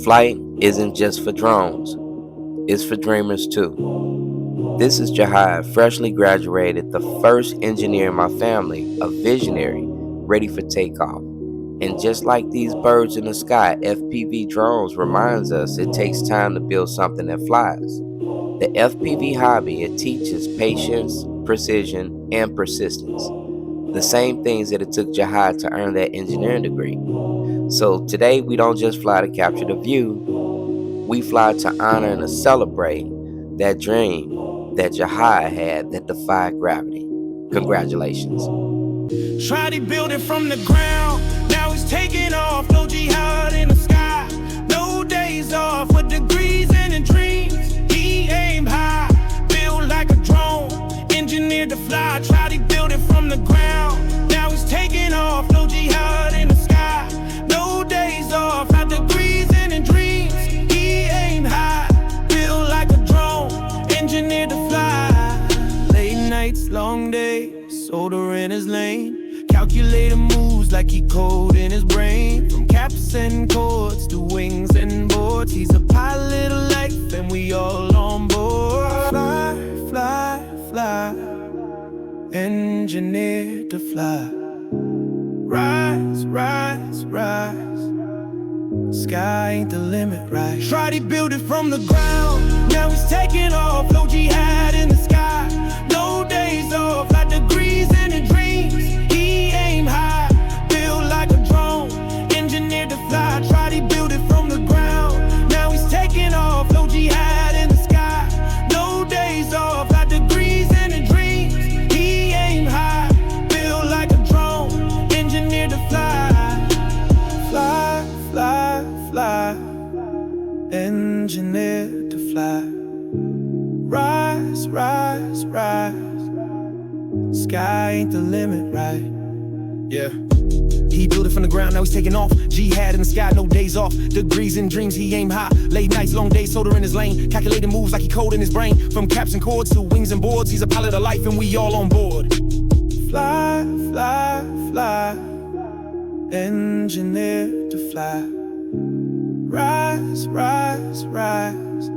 Flight isn't just for drones, it's for dreamers too. This is Jihad, freshly graduated, the first engineer in my family, a visionary, ready for takeoff. And just like these birds in the sky, FPV drones reminds us it takes time to build something that flies. The FPV hobby, it teaches patience, precision, and persistence. The same things that it took Jihad to earn that engineering degree. So today we don't just fly to capture the view, we fly to honor and to celebrate that dream that Jihad had that defied gravity. Congratulations. Tried to build it from the ground, now he's taking off. No Jihad in the sky, no days off, with degrees and in dreams. He aimed high, built like a drone, engineered to fly. Tried to build it from the ground, now he's taking off. No Jihad in the sky, no days off, had degrees and in dreams. He aimed high, built like a drone, engineered to fly. Late nights, long days, solder in his lane, calculating moves like he code in his brain. From caps and chords to wings and boards, he's a pilot of life and we all on board. Fly, fly, fly, engineered to fly. Rise, rise, rise, sky ain't the limit, right? Tried to build it from the ground, now he's taking off. No Jihad in the sky, no days off, like degrees and in dreams. He aimed high, built like a drone, engineered to fly. Tried to build it from the ground, now he's taking off. No Jihad in the sky, no days off, like degrees and in dreams. He aimed high, built like a drone, engineered to fly. Fly, fly, fly, engineered to fly. Rise, rise, rise, sky ain't the limit, right? Yeah. He built it from the ground, now he's taking off. Jihad in the sky, no days off, degrees and dreams. He aim high, late nights, long days, solder in his lane, calculating moves like he code in his brain. From caps and chords to wings and boards, he's a pilot of life and we all on board. Fly, fly, fly, engineered to fly. Rise, rise, rise,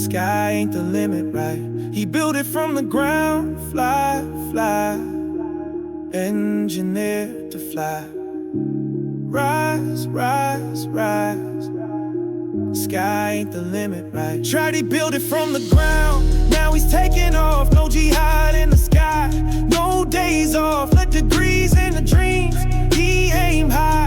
sky ain't the limit, right? He built it from the ground. Fly, fly, engineered to fly. Rise, rise, rise, sky ain't the limit, right? Tried to build it from the ground, now he's taking off. No Jihad in the sky, no days off, like degrees in the dreams. He aimed high,